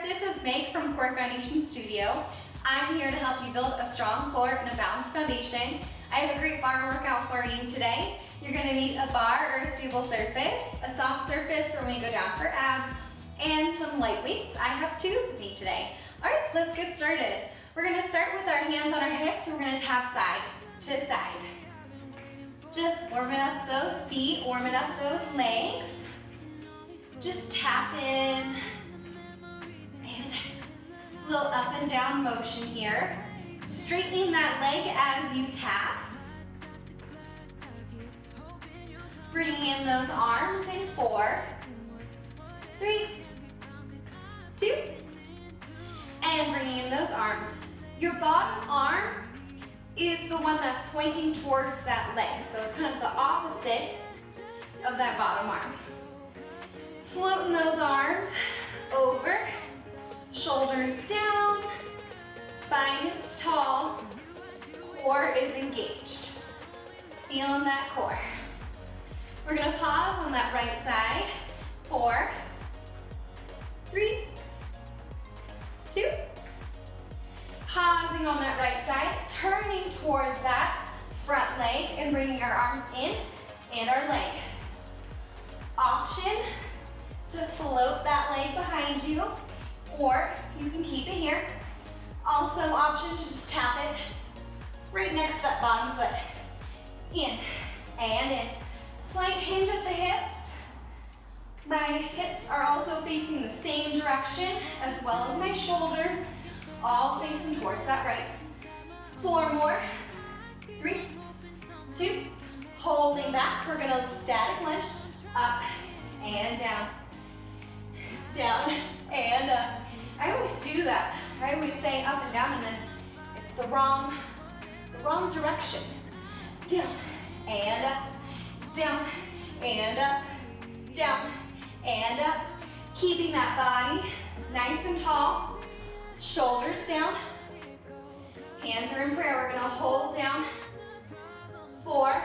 this is Meg from Core Foundation Studio. I'm here to help you build a strong core and a balanced foundation. I have a great bar workout for you today. You're going to need a bar or a stable surface, a soft surface for when we go down for abs, and some light weights. I have twos with me today. All right, let's get started. We're going to start with our hands on our hips, and we're going to tap side to side. Just warming up those feet, warming up those legs. Just tap in. And a little up and down motion here. Straightening that leg as you tap. Bringing in those arms in 4, 3, 2, and bringing in those arms. Your bottom arm is the one that's pointing towards that leg, so it's kind of the opposite of that bottom arm. Floating those arms over, shoulders down, spine is tall, core is engaged. Feeling that core. We're gonna pause on that right side. 4, 3, 2. Pausing on that right side, turning towards that front leg and bringing our arms in and our leg. Option to float that leg behind you, or you can keep it here. Also option to just tap it right next to that bottom foot. In and in. Slight hinge at the hips. My hips are also facing the same direction as well as my shoulders, all facing towards that right. 4 more. 3, 2. Holding back. We're gonna static lunge. Up and down. Down and up. I always do that. I always say up and down, and then it's the wrong direction. Down and up. Down and up, down and up. Keeping that body nice and tall. Shoulders down. Hands are in prayer. We're gonna hold down. 4,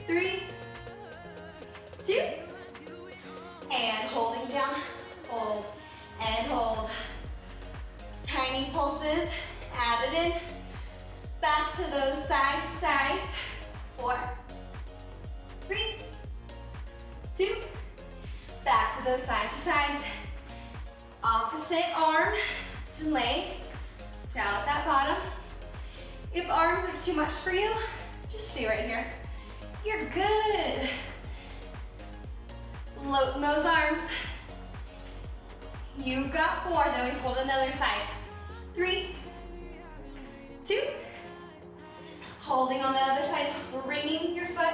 3, 2, and holding down. Hold and hold. Tiny pulses added in. Back to those side to sides. 4, 3, 2, back to those side to sides. Opposite arm to leg, down at that bottom. If arms are too much for you, just stay right here. You're good. Floating those arms. You've got 4, then we hold on the other side. 3, 2, holding on the other side, bringing your foot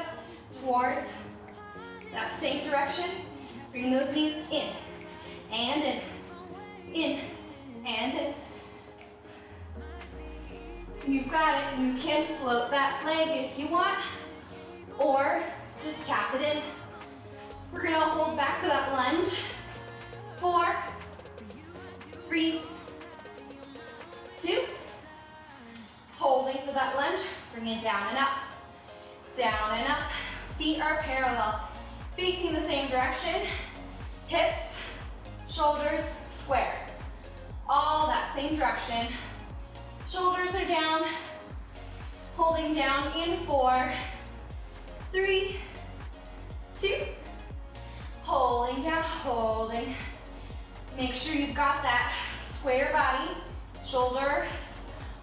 towards that same direction. Bring those knees in and in and in. You've got it. You can float that leg if you want, or just tap it in. We're gonna hold back for that lunge. 4, 3, 2. Holding for that lunge. Bring it down and up. Down and up. Feet are parallel, facing the same direction. Hips, shoulders, square. All that same direction. Shoulders are down. Holding down in 4, 3, 2. Holding down, holding. Make sure you've got that square body. Shoulders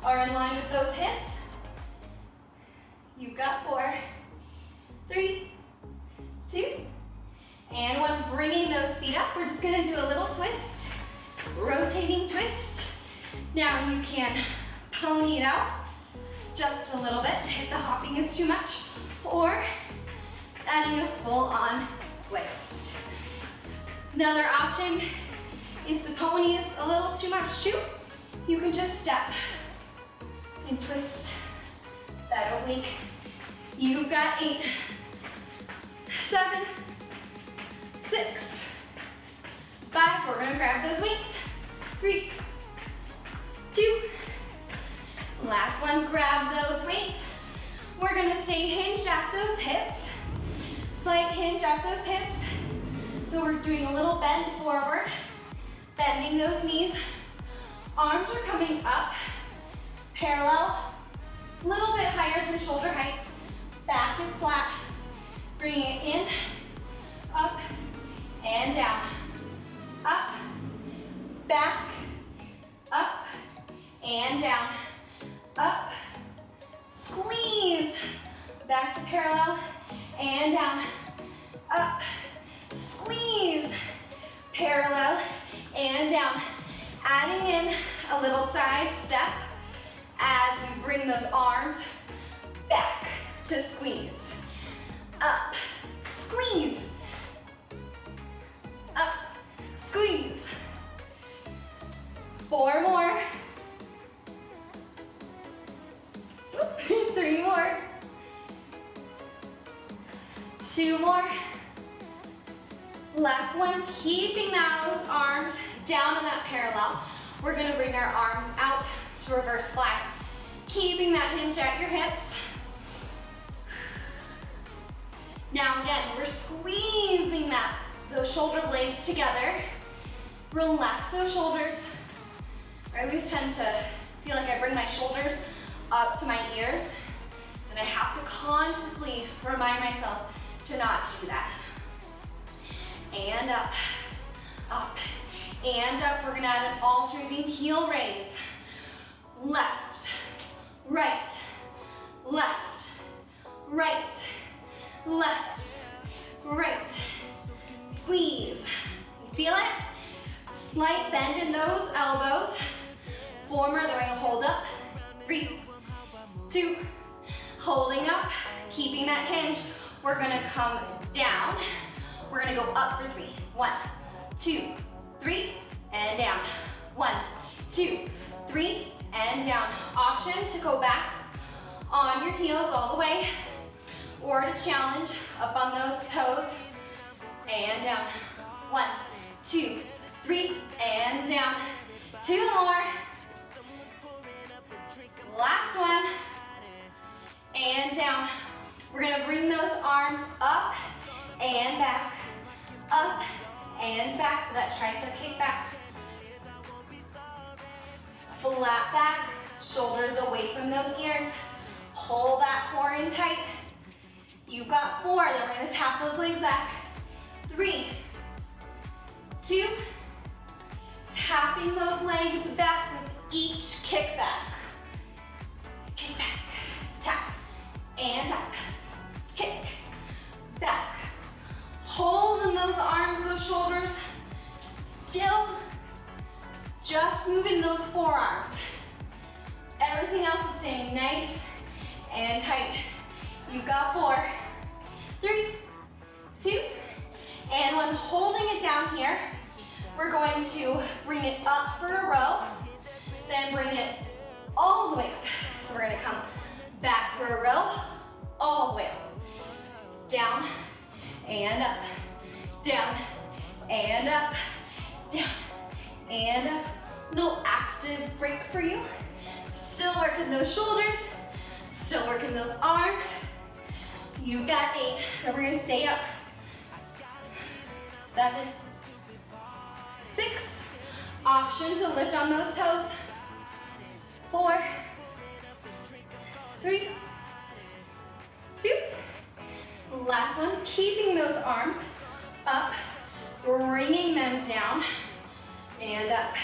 are in line with those hips. You've got 4, 3, 2, and 1. Bringing those feet up, we're just gonna do a little twist, rotating twist. Now you can pony it out just a little bit if the hopping is too much, or adding a full-on twist. Another option, if the pony is a little too much too, you can just step and twist that oblique. You've got 8, 7, 6, 5. We're gonna grab those weights. 3, 2. Last one, grab those weights. We're gonna stay hinged at those hips. Slight hinge at those hips. So we're doing a little bend forward. Bending those knees. Arms are coming up, parallel, a little bit higher than shoulder height. Back is flat. Bringing it in, up, and down. Up, back, up, and down. Up, squeeze. Back to parallel, and down. Up, squeeze. Parallel, and down. Adding in a little side step as you bring those arms back to squeeze. Up, squeeze. Up, squeeze. 4 more. 3 more. 2 more. Last one, keeping those arms down in that parallel. We're gonna bring our arms out to reverse fly. Keeping that hinge at your hips. Now again, we're squeezing those shoulder blades together. Relax those shoulders. I always tend to feel like I bring my shoulders up to my ears, and I have to consciously remind myself to not do that. And up, up, and up. We're gonna add an alternating heel raise. Left, right, left, right, left, right. Squeeze. You feel it? Slight bend in those elbows. 4 more, then we're gonna hold up. 3, 2, holding up, keeping that hinge. We're gonna come down. We're gonna go up for 3. 1, 2, 3, and down. 1, 2, 3, and down. Option to go back on your heels all the way, or to challenge up on those toes, and down. 1, 2, 3, and down. 2 more. Last one. And down. We're gonna bring those arms up and back. Up and back for that tricep kick back. Flat back, shoulders away from those ears. Pull that core in tight. You've got 4, then we're gonna tap those legs back. 3, 2, tapping those legs back with each kick back. Kick back, tap, and tap. Kick, back. Holding those arms, those shoulders. Still just moving those forearms. Everything else is staying nice and tight. You've got 4, 3, 2, and 1. Holding it down here, we're going to bring it up for a row, then bring it all the way up. So we're gonna come back for a row, all the way up. Down, and up, down, and up, down, and up. Little active break for you. Still working those shoulders, still working those arms. You've got 8, and we're gonna stay up. 7, 6, option to lift on those toes. 4, 3, 2, last one, keeping those arms up, bringing them down, and up,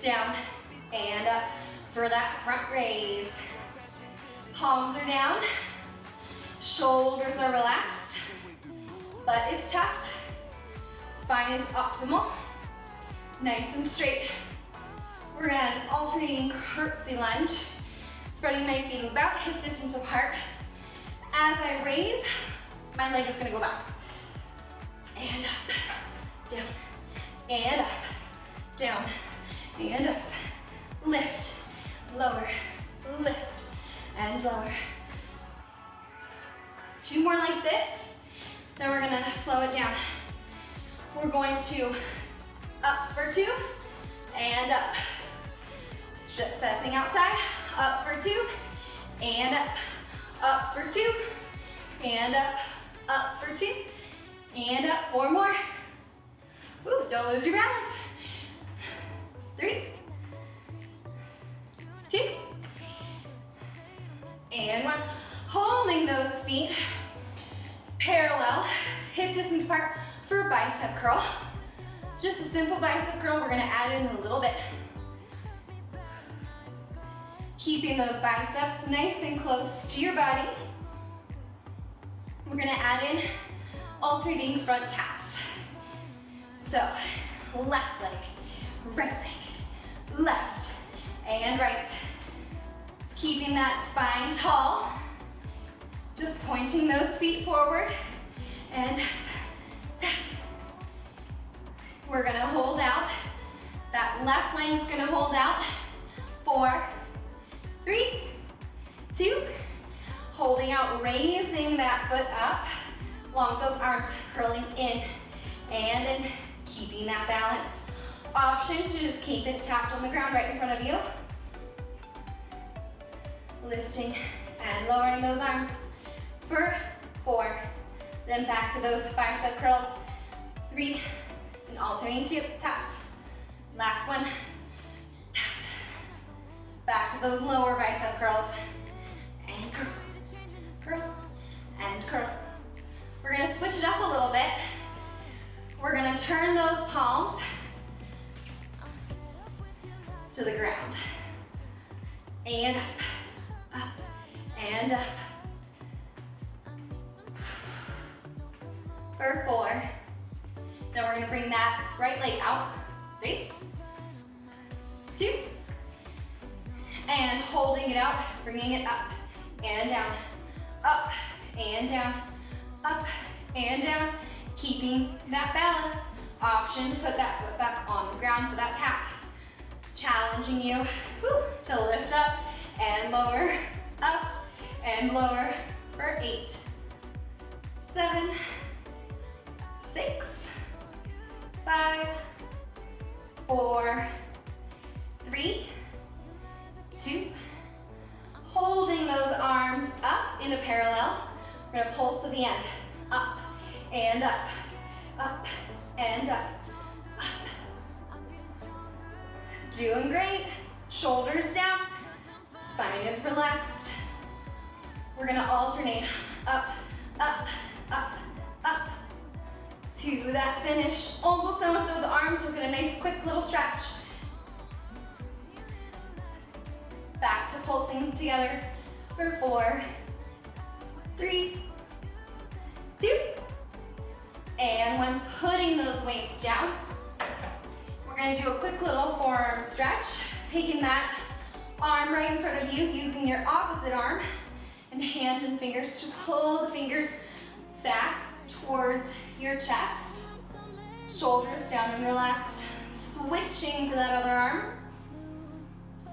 down, and up for that front raise. Palms are down, shoulders are relaxed, butt is tucked, spine is optimal, nice and straight. We're gonna add an alternating curtsy lunge, spreading my feet about hip distance apart. As I raise, my leg is gonna go back. And up, down, and up, down, and up. Lift, lower, lift, and lower. 2 more like this, then we're gonna slow it down. We're going to up for 2, and up. Stepping outside, up for 2, and up for 2, and up for 2, and up. 4 more. Ooh, don't lose your balance. 3, 2, and 1. Holding those feet parallel, hip distance apart for bicep curl. Just a simple bicep curl, we're gonna add in a little bit. Keeping those biceps nice and close to your body. We're gonna add in alternating front taps. So, left leg, right leg, left and right. Keeping that spine tall. Just pointing those feet forward and tap, tap. We're gonna hold out. That left leg's gonna hold out. 4, 3, 2, holding out, raising that foot up, along with those arms curling in and in, keeping that balance. Option to just keep it tapped on the ground right in front of you. Lifting and lowering those arms for 4, then back to those bicep curls, 3, and alternating 2 taps. Last one, tap. Back to those lower bicep curls, and curl, curl, and curl. We're gonna switch it up a little bit. We're gonna turn those palms to the ground, and up, and up. For 4. Then we're gonna bring that right leg out. 3, 2, and holding it out, bringing it up and down, up and down, up and down, keeping that balance. Option to put that foot back on the ground for that tap. Challenging you to lift up and lower, up and lower for 8, 7, 6, 5, 4, 3, 2, holding those arms up in a parallel. We're gonna pulse to the end, up and up, up and up, up. Doing great, shoulders down, spine is relaxed. We're gonna alternate up, up, up, up, to that finish. Almost done with those arms, so get a nice quick little stretch. Back to pulsing together for 4, 3, 2, and 1. Putting those weights down. We're gonna do a quick little forearm stretch, taking that arm right in front of you, using your opposite arm and hand and fingers to pull the fingers back towards your chest. Shoulders down and relaxed. Switching to that other arm.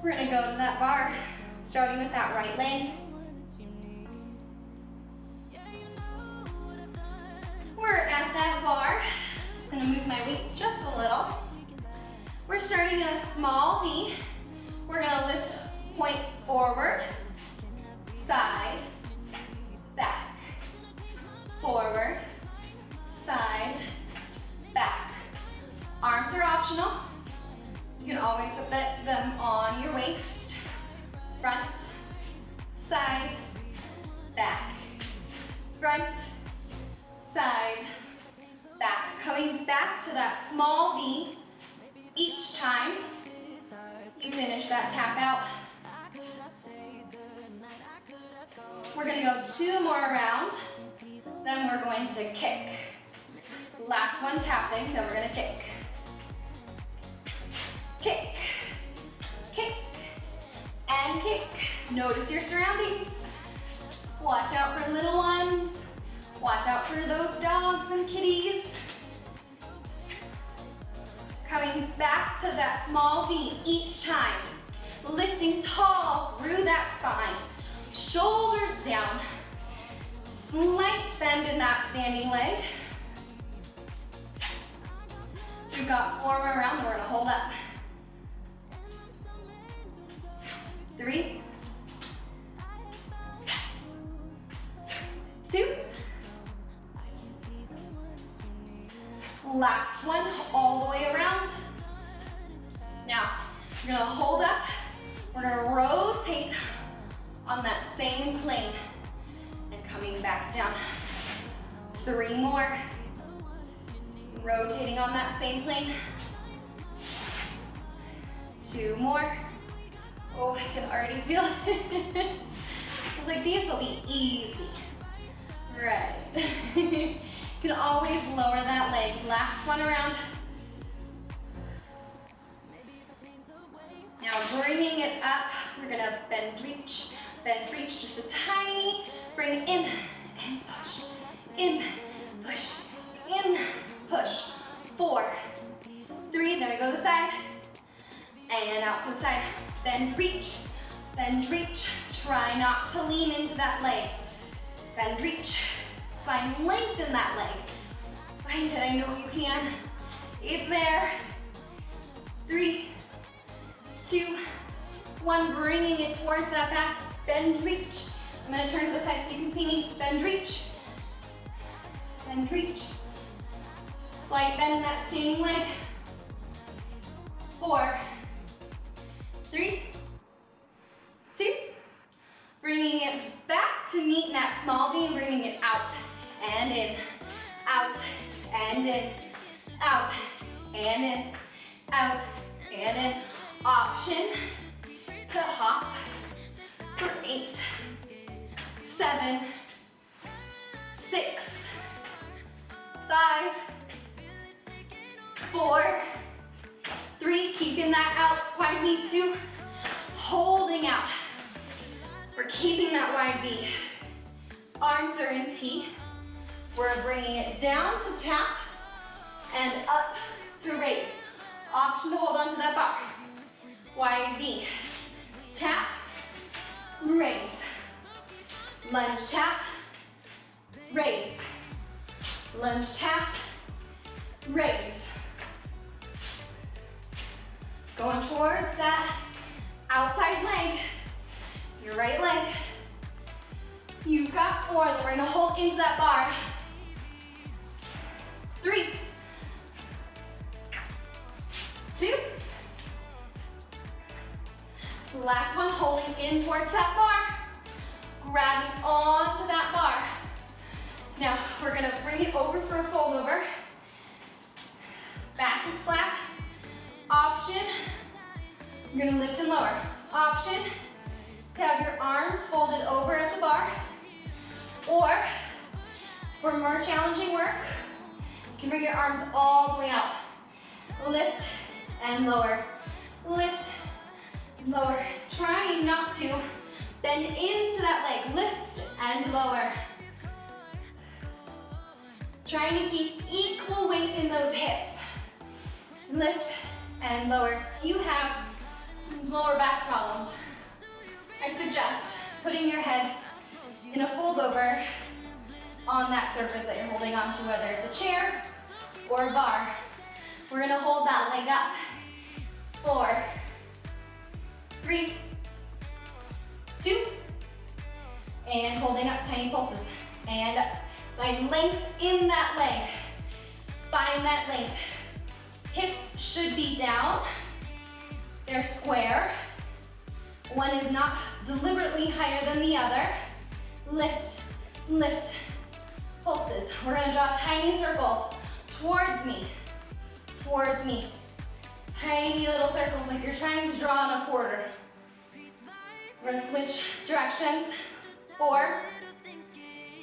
We're gonna go to that bar, starting with that right leg. We're at that bar. Just gonna move my weights just a little. We're starting in a small V. We're gonna lift point forward, side, back, forward, side, back. Arms are optional. You can always put them on your waist. Front, side, back. Front, side, back. Coming back to that small V each time you finish that tap out. We're gonna go 2 more around, then we're going to kick. Last one tapping, then we're gonna kick. Kick, kick, and kick. Notice your surroundings. Watch out for little ones. Watch out for those dogs and kitties. Coming back to that small V each time. Lifting tall through that spine. Shoulders down. Slight bend in that standing leg. We've got 4 more around, and we're gonna hold up. 3, 2, last one, all the way around. Now, we're gonna hold up. We're gonna rotate on that same plane and coming back down. 3 more. Rotating on that same plane. 2 more. Oh, I can already feel it. I was like, these will be easy. Right. You can always lower that leg. Last one around. Now bringing it up, we're gonna bend, reach, just a tiny, bring it in and push, in, push, in, push. 4, 3, then we go to the side, and out to the side. Bend, reach, try not to lean into that leg. Bend, reach, find length in that leg. Find it, I know you can. It's there. 3, 2, 1, bringing it towards that back. Bend, reach. I'm gonna turn to the side so you can see me. Bend, reach. Bend, reach. Slight bend in that standing leg. 4, 3, 2, bringing it back to meet in that small V and bringing it out and in, out and in, out and in, out and in. Option to hop for 8, 7, 6, 5, 4, 3, keeping that out, wide V, 2, holding out. We're keeping that wide V. Arms are in T. We're bringing it down to tap and up to raise. Option to hold on to that bar. Wide V. Tap, raise. Lunge, tap, raise. Lunge, tap, raise. Going towards that outside leg. Your right leg. You've got 4 that we're gonna hold into that bar. 3, 2. Last one, holding in towards that bar. Grabbing onto that bar. Now, we're gonna bring it over for a fold over. Back is flat. Option, you're gonna lift and lower. Option, to have your arms folded over at the bar. Or, for more challenging work, you can bring your arms all the way out. Lift and lower. Lift, lower. Trying not to bend into that leg. Lift and lower. Trying to keep equal weight in those hips. Lift and lower. You have lower back problems. I suggest putting your head in a fold over on that surface that you're holding onto, whether it's a chair or a bar. We're gonna hold that leg up. 4, 3, 2, and holding up, tiny pulses. And up. Find length in that leg. Find that length. Hips should be down. They're square. One is not deliberately higher than the other. Lift, lift, pulses. We're gonna draw tiny circles towards me, towards me. Tiny little circles like you're trying to draw on a quarter. We're gonna switch directions. 4,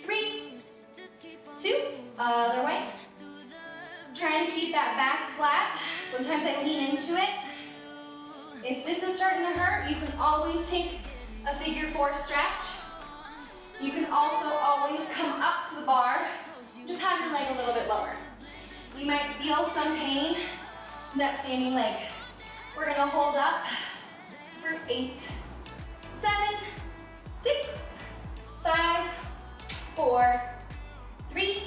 3, 2, other way. Trying to keep that back flat. Sometimes I lean into it. If this is starting to hurt, you can always take a figure 4 stretch. You can also always come up to the bar. Just have your leg a little bit lower. You might feel some pain in that standing leg. We're gonna hold up for 8, 7, 6, 5, 4, 3,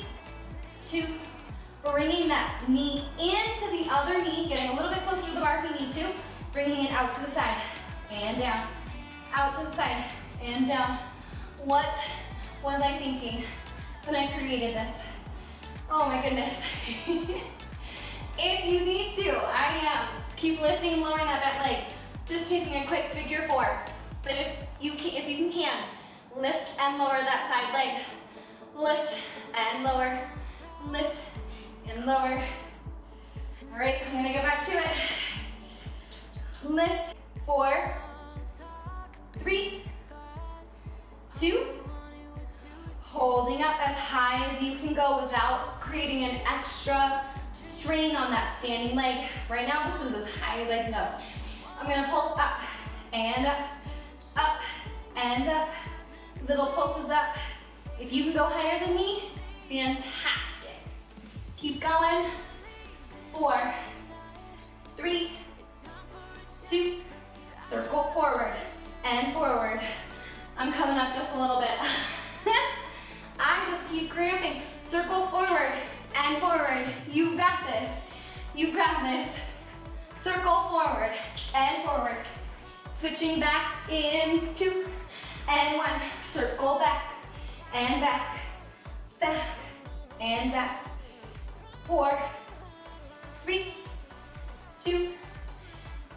2, bringing that knee into the other knee, getting a little bit closer to the bar if you need to, bringing it out to the side, and down, out to the side, and down. What was I thinking when I created this? Oh my goodness. If you need to, keep lifting and lowering that leg. Just taking a quick figure 4. But if you can, lift and lower that side leg. Lift and lower, lift and lower. All right, I'm gonna go back to it. Lift, 4, 3, 2, holding up as high as you can go without creating an extra strain on that standing leg. Right now, this is as high as I can go. I'm gonna pulse up and up, up and up. Little pulses up. If you can go higher than me, fantastic. Keep going. 4, 3, 2, circle forward and forward. I'm coming up just a little bit. I just keep cramping. Circle forward and forward. You got this. You got this. Circle forward and forward. Switching back in 2 and 1. Circle back and back, back and back. 4, 3, 2.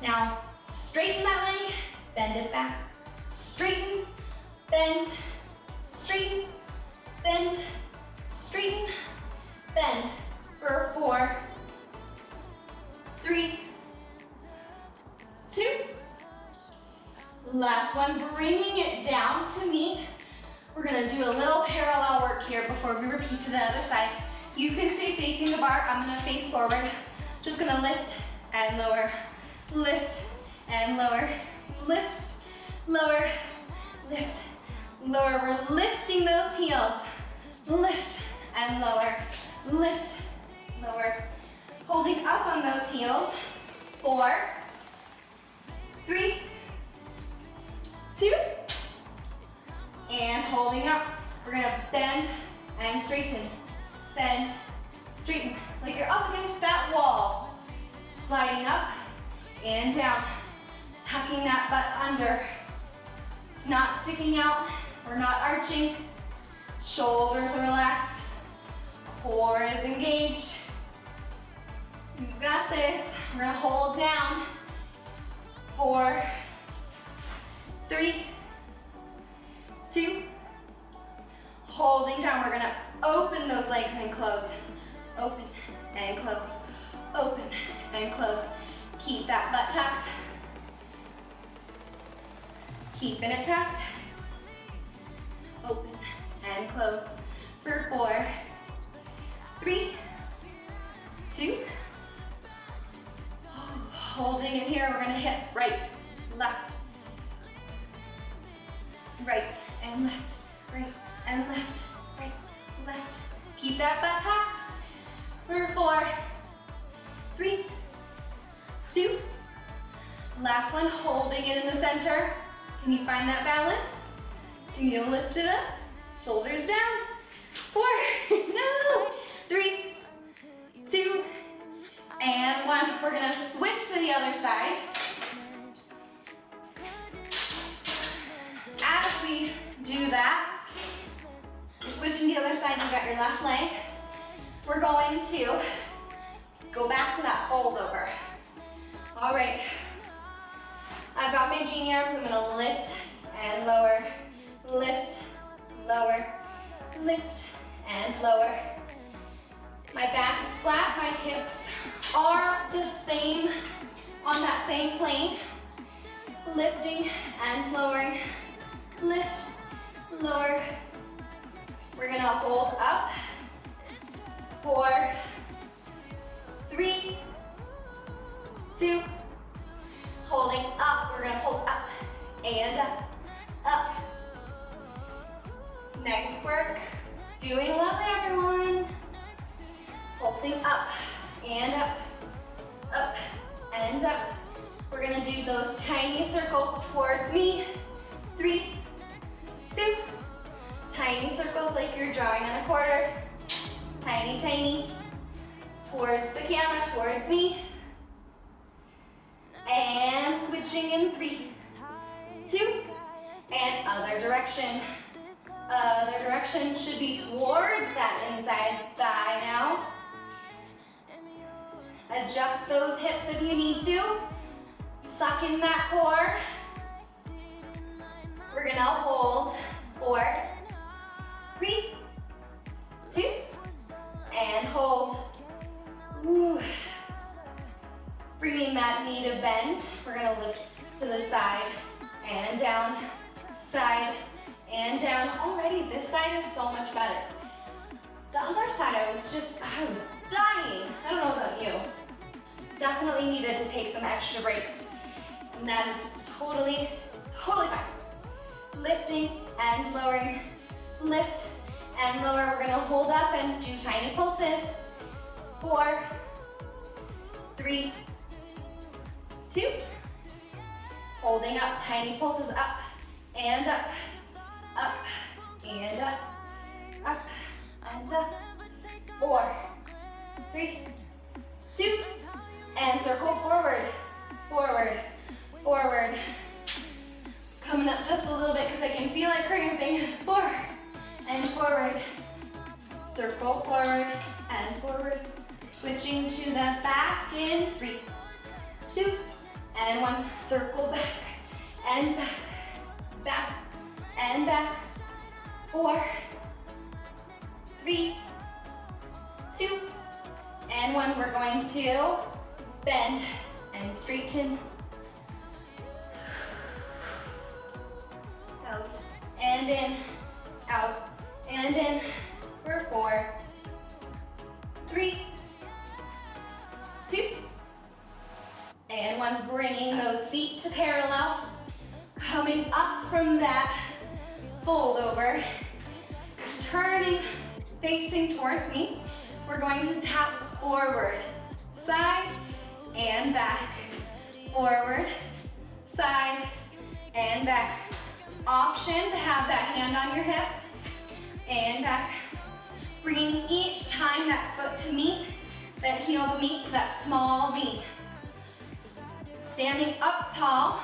Now straighten that leg, bend it back. Straighten, bend, straighten, bend, straighten, bend. For 4, 3, 2. Last one, bringing it down to meet. We're gonna do a little parallel work here before we repeat to the other side. You can stay facing the bar. I'm gonna face forward. Just gonna lift and lower, lift and lower, lift, lower, lift, lower. We're lifting those heels. Lift and lower, lift, lower. Holding up on those heels. 4, 3, 2, and holding up. We're gonna bend and straighten. Bend, straighten, like you're up against that wall. Sliding up and down. Tucking that butt under. It's not sticking out. We're not arching. Shoulders are relaxed. Core is engaged. You've got this. We're gonna hold down. 4, 3, 2, holding down. We're gonna open those legs and close. Open and close. Open and close. Keep that butt tucked. Keeping it tucked. Open and close. For 4, 3, 2. Holding in here, we're gonna hit right, left, right and left, right and left, right, left. Keep that butt tucked. For 4, 3, 2. Last one, holding it in the center. Can you find that balance? Can you lift it up? Shoulders down. 4, no, 3, 2, and 1. We're gonna switch to the other side. As we do that, you're switching to the other side, you've got your left leg. We're going to go back to that fold over. All right, I've got my genie arms. I'm gonna lift and lower, lift, lower, lift and lower. My back is flat, my hips are the same, on that same plane. Lifting and lowering, lift, lower. We're gonna hold up. 4, 3, 2. Holding up, we're gonna pulse up and up, up. Nice work. Doing lovely, everyone. Pulsing up and up, up and up. We're gonna do those tiny circles towards me. 3, 2. Tiny circles like you're drawing on a quarter. Tiny, tiny. Towards the camera, towards me. And switching in 3, 2. And other direction. Other direction should be towards that inside thigh now. Adjust those hips if you need to. Suck in that core. We're gonna hold 4, 3, 2, and hold. Ooh. Bringing that knee to bend. We're gonna lift to the side and down, side and down. Already, this side is so much better. The other side, I was dying. I don't know about you. Definitely needed to take some extra breaks. And that is totally fine. Lifting and lowering, lift and lower. We're gonna hold up and do tiny pulses. 4, 3, 2. Holding up, tiny pulses up and up, up and up, up and up. 4, 3, 2, and circle forward, forward, forward. Coming up just a little bit because I can feel it cramping. 4 and forward. Circle forward and forward. Switching to the back in 3, 2, and 1. Circle back and back, back and back. 4, 3, 2, and 1. We're going to bend and straighten. Out and in, out and in. For 4, 3, 2, and 1. Bringing those feet to parallel. Coming up from that fold over. Turning, facing towards me. We're going to tap forward, side and back. Forward, side and back. Option to have that hand on your hip and back. Bringing each time that foot to meet, that heel to meet that small V. Standing up tall,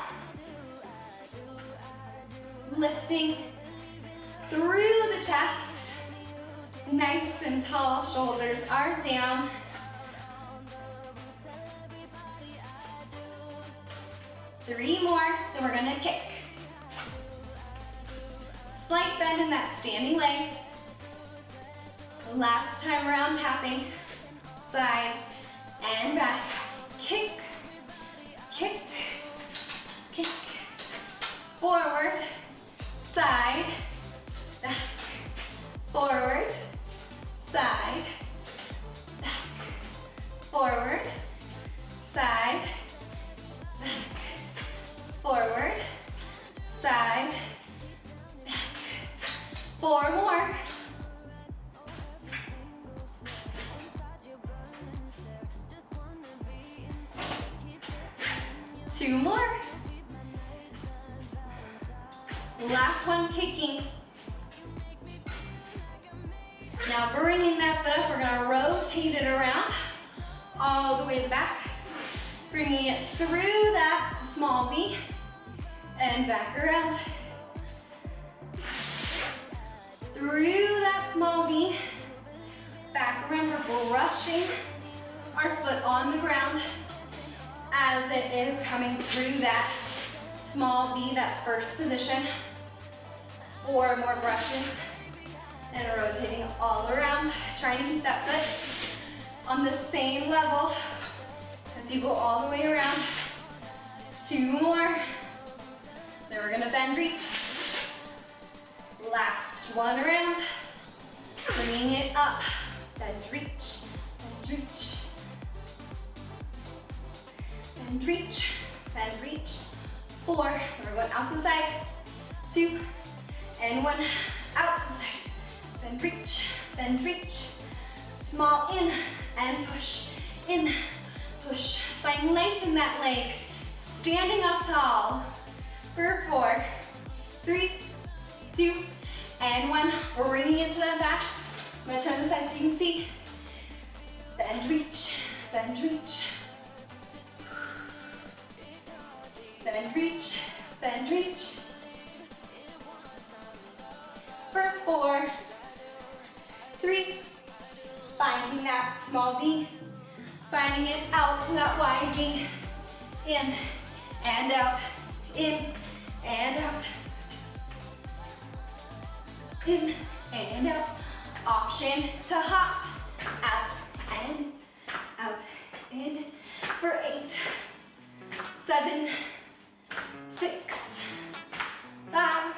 lifting through the chest, nice and tall, shoulders are down. Three more, then we're gonna kick. Slight bend in that standing leg. Last time around, tapping, side and back. Kick, kick, kick. Forward, side, back. Forward, side, back. Forward, side, back. Forward, side, back. 4 more. Two more. Last one, kicking. Now bringing that foot up, we're gonna rotate it around all the way to the back. Bringing it through that small V and back around. Through that small V, back around. We're brushing our foot on the ground as it is coming through that small V, that first position. 4 more brushes and rotating all around. Trying to keep that foot on the same level as you go all the way around. 2 more. Then we're gonna bend, reach. Last one around. Bringing it up. Bend, reach, bend, reach. Bend, reach, bend, reach. 4, and we're going out to the side. 2, and 1, out to the side. Bend, reach, small in, and push, in, push. Find length in that leg. Standing up tall. For 4, 3, 2, and 1. We're bringing it to that back. I'm gonna turn the side so you can see. Bend, reach, bend, reach. Bend, reach, bend, reach. For 4, 3, finding that small V. Finding it out to that wide V. In and out, in and out. In and out. Option to hop. Out and out, in for 8, 7, 6, 5,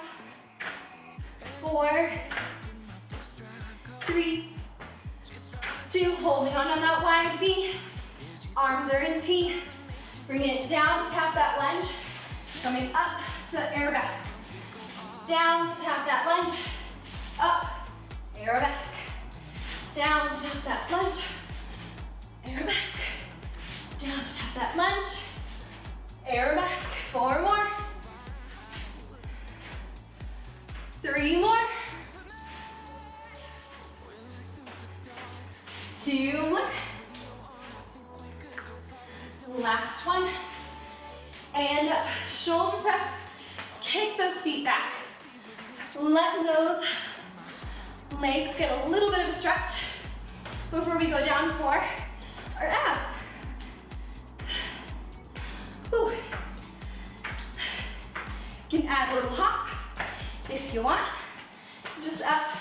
4, 3, 2, holding on that wide V. Arms are in T. Bringing it down to tap that lunge. Coming up to arabesque. Down to tap that lunge. Up, arabesque. Down to tap that lunge. Arabesque. Down to tap that lunge. Arabesque. 4 more. 3 more. 2 more. Last one. And up. Shoulder press. Kick those feet back. Let those legs get a little bit of a stretch before we go down for our abs. Whew. You can add a little hop if you want. Just up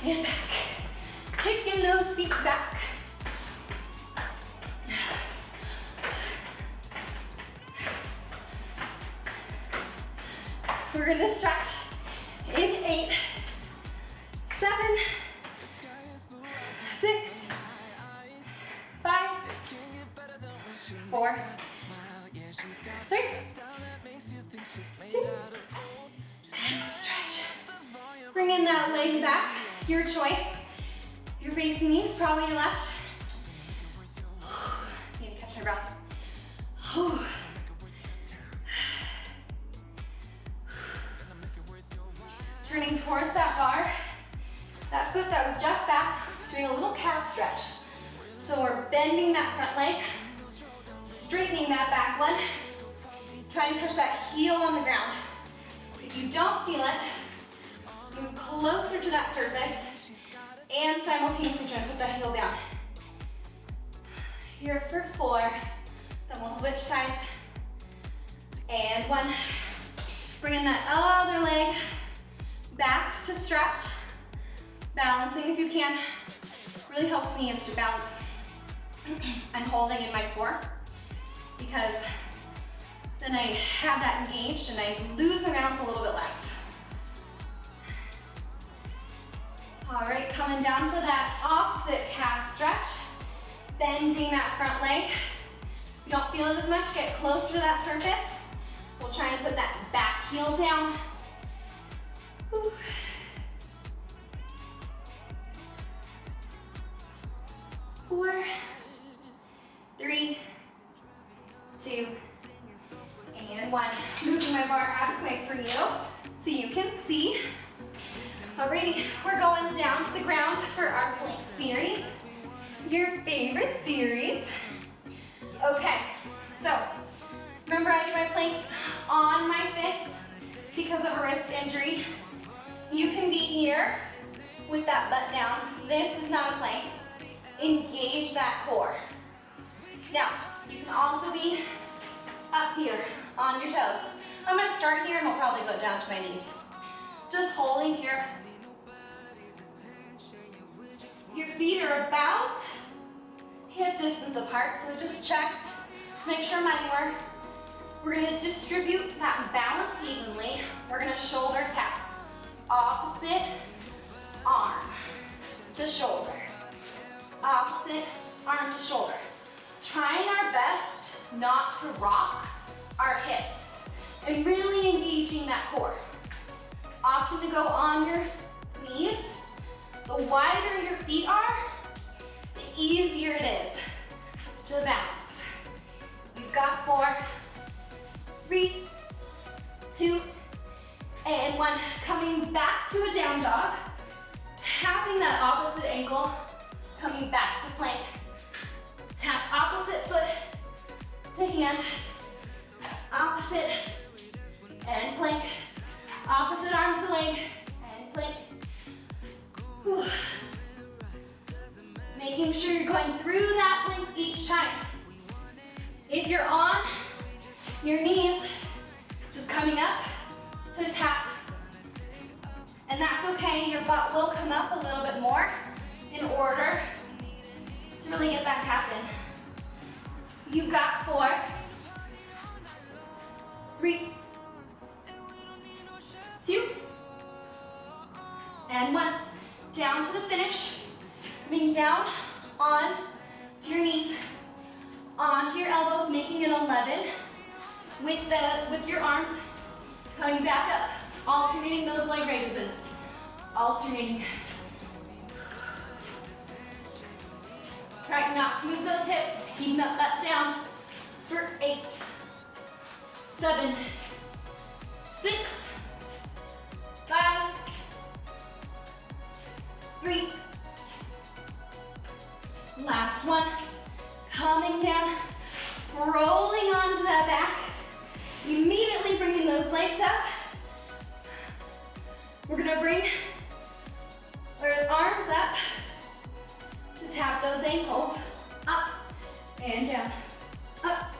and back. Kicking those feet back. We're gonna stretch in 8, 7, 6, 5, 4, 3, 2, and stretch. Bring in that leg back, your choice. If you're facing me, it's probably your left. Need to catch my breath. Turning towards that bar, that foot that was just back, doing a little calf stretch. So we're bending that front leg, straightening that back one, trying to touch that heel on the ground. If you don't feel it, move closer to that surface and simultaneously try to put that heel down. Here for 4, then we'll switch sides. And 1, bring in that other leg back to stretch. Balancing if you can. Really helps me is to balance and holding in my core, because then I have that engaged and I lose my balance a little bit less. All right, coming down for that opposite calf stretch. Bending that front leg. If you don't feel it as much, get closer to that surface. We'll try and put that back heel down. Whew. 4, 3, 2, and 1. Moving my bar out of the way for you so you can see. Alrighty, we're going down to the ground for our plank series. Your favorite series. Okay, so remember I do my planks on my fists because of a wrist injury. You can be here with that butt down. This is not a plank. Engage that core. Now, you can also be up here on your toes. I'm gonna start here and we'll probably go down to my knees. Just holding here. Your feet are about hip distance apart, so we just checked to make sure mine were. We're gonna distribute that balance evenly. We're gonna shoulder tap. Opposite arm to shoulder. Opposite arm to shoulder. Trying our best not to rock our hips and really engaging that core. Option to go on your knees. The wider your feet are, the easier it is to balance. You've got 4, 3, 2, and 1. Coming back to a down dog. Tapping that opposite ankle. Coming back to plank. Tap opposite foot to hand. Opposite and plank. Opposite arm to leg and plank. Whew. Making sure you're going through that plank each time. If you're on your knees, just coming up to tap. And that's okay, your butt will come up a little bit more in order to really get that tap in. You got 4, 3, 2, and 1. Down to the finish. Coming down on to your knees, onto your elbows, making an 11 with your arms coming back up, alternating those leg raises, alternating. Try not to move those hips, keeping that butt down for 8, 7, 6, 5, 3, last one. Coming down, rolling onto that back, immediately bringing those legs up. We're gonna bring our arms up to tap those ankles, up and down, up,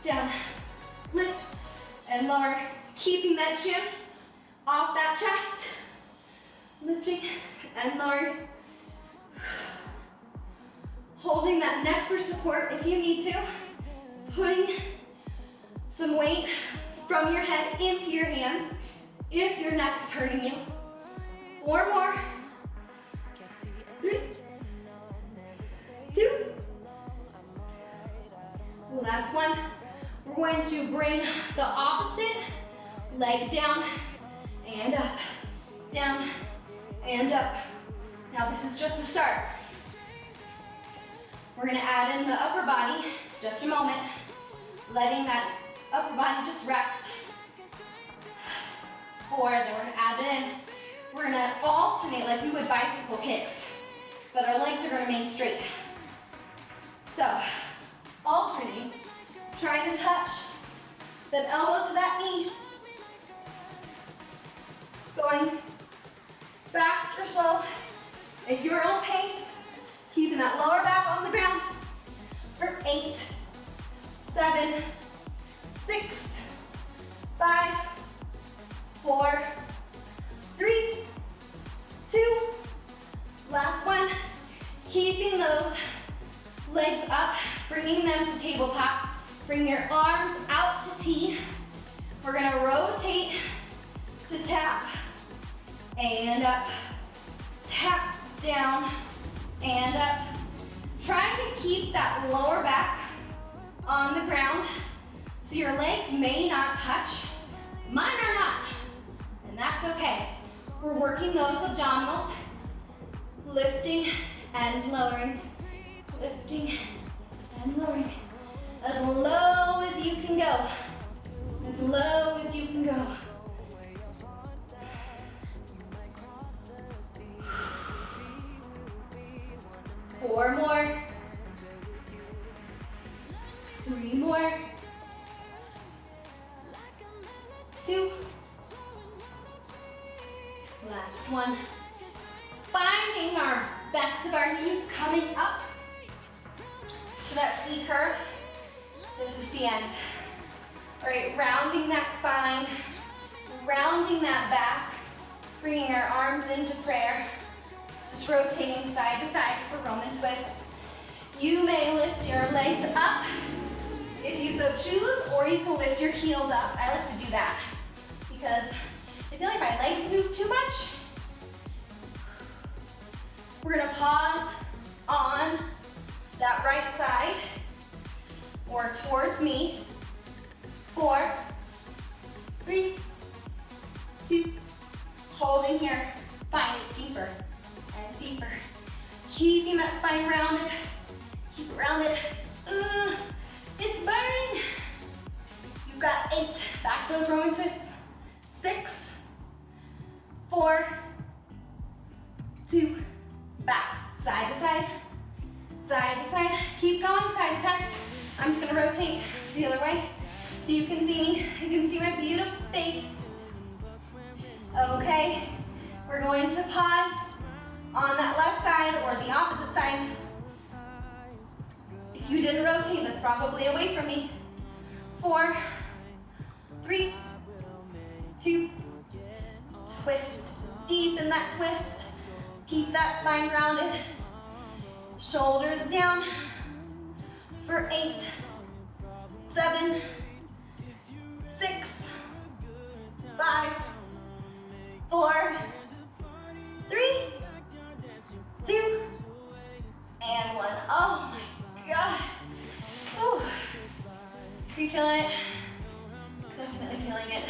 down, lift and lower, keeping that chin off that chest, lifting and lowering. Holding that neck for support if you need to. Putting some weight from your head into your hands if your neck is hurting you. 4 more. 3, 2. Last one. We're going to bring the opposite leg down and up, down and up. Now this is just a start. We're gonna add in the upper body, just a moment, letting that upper body just rest. 4, then we're gonna add it in. We're gonna alternate like we would bicycle kicks, but our legs are gonna remain straight. So, alternating, trying to touch that elbow to that knee. Going fast or slow at your own pace. Keeping that lower back on the ground for 8, 7, 6, 5, 4, 3, 2, last one. Keeping those legs up, bringing them to tabletop. Bring your arms out to T. We're gonna rotate to tap and up, tap down, and up. Trying to keep that lower back on the ground so your legs may not touch. Mine are not, and that's okay. We're working those abdominals, lifting and lowering, lifting and lowering. As low as you can go, as low as you can go. 4 more. 3 more. 2. Last one. Finding our backs of our knees coming up to that C curve. This is the end. All right, rounding that spine, rounding that back, bringing our arms into prayer. Just rotating side to side for Roman twists. You may lift your legs up if you so choose, or you can lift your heels up. I like to do that because I feel like my legs move too much. We're gonna pause on that right side or towards me. 4, 3, 2, holding here. Find it deeper and deeper. Keeping that spine rounded. Keep it rounded. It's burning. You've got 8. Back those Roman twists. 6, 4, 2, back. Side to side. Side to side. Keep going side to side. I'm just gonna rotate the other way so you can see me. You can see my beautiful face. Okay, we're going to pause on that left side or the opposite side. you didn't rotate, that's probably away from me. 4, 3, 2, twist, deep in that twist. Keep that spine grounded. Shoulders down for 8, 7, 6, 5, 4, 3, 2, and 1. Oh my God. Whew. Are you feeling it? Definitely feeling it.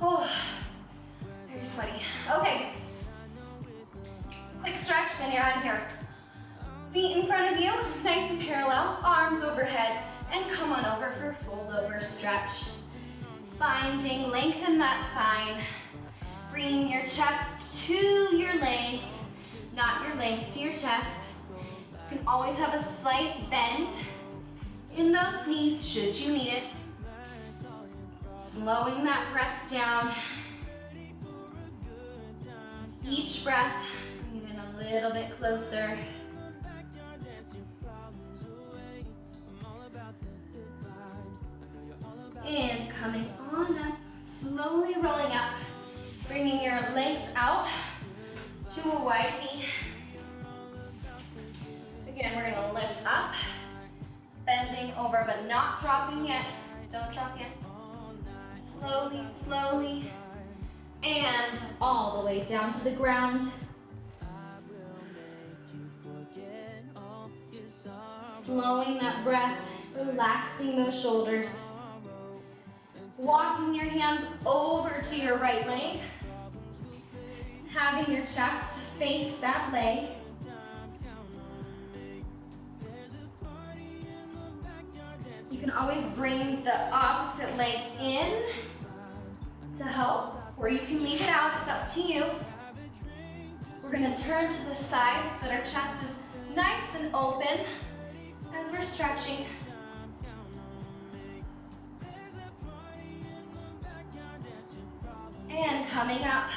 Oh, very sweaty. Okay. Quick stretch, then you're out of here. Feet in front of you, nice and parallel, arms overhead, and come on over for a fold over stretch. Finding length in that spine. Bringing your chest to your legs, not your legs to your chest. You can always have a slight bend in those knees should you need it. Slowing that breath down. Each breath, bring it in a little bit closer. And coming on up, slowly rolling up, bringing your legs out to a wide V. Again, we're gonna lift up, bending over, but not dropping yet. Don't drop yet. Slowly, slowly, and all the way down to the ground. Slowing that breath, relaxing those shoulders. Walking your hands over to your right leg. Having your chest face that leg. You can always bring the opposite leg in to help, or you can leave it out, it's up to you. We're gonna turn to the sides so that our chest is nice and open as we're stretching. And coming up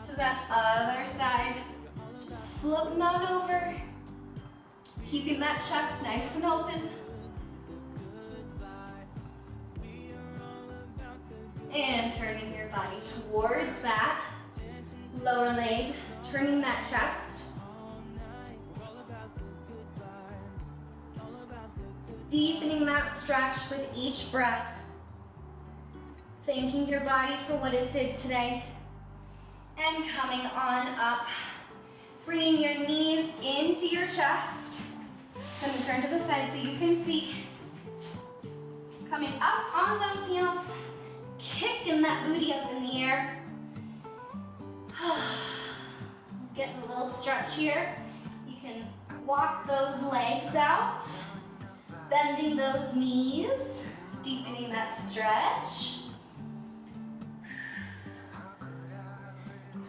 to that other side, just floating on over, keeping that chest nice and open. And turning your body towards that lower leg, turning that chest. Deepening that stretch with each breath. Thanking your body for what it did today. And coming on up. Bringing your knees into your chest. I'm going to turn to the side so you can see. Coming up on those heels. Kicking that booty up in the air. Getting a little stretch here. You can walk those legs out. Bending those knees. Deepening that stretch.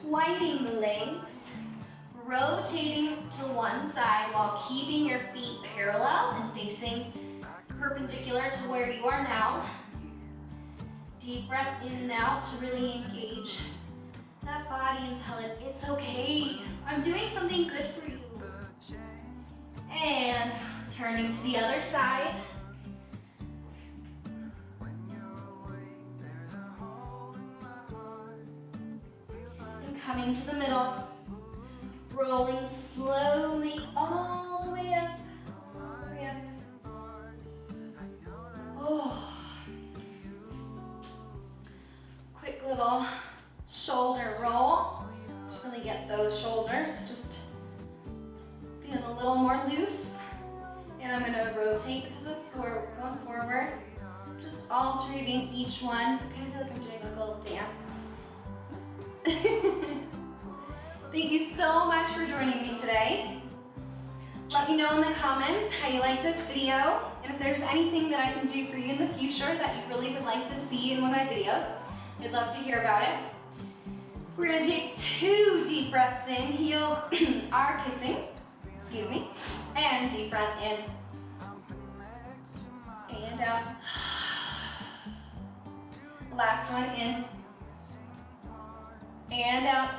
Widening the legs, rotating to one side while keeping your feet parallel and facing perpendicular to where you are now. Deep breath in and out to really engage that body and tell it, it's okay, I'm doing something good for you. And turning to the other side. Coming to the middle, rolling slowly all the way up, all the way up. Oh. Quick little shoulder roll to really get those shoulders just being a little more loose. And I'm gonna rotate to the forward, going forward, just alternating each one. I kind of feel like I'm doing like a little dance. Thank you so much for joining me today. Let me know in the comments how you like this video, and if there's anything that I can do for you in the future that you really would like to see in one of my videos. I'd love to hear about it. We're gonna take 2 deep breaths in, heels are kissing, excuse me, and deep breath in, and out. Last one, in, and out.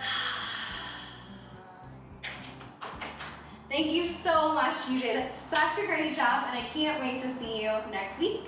Thank you so much. You did such a great job, and I can't wait to see you next week.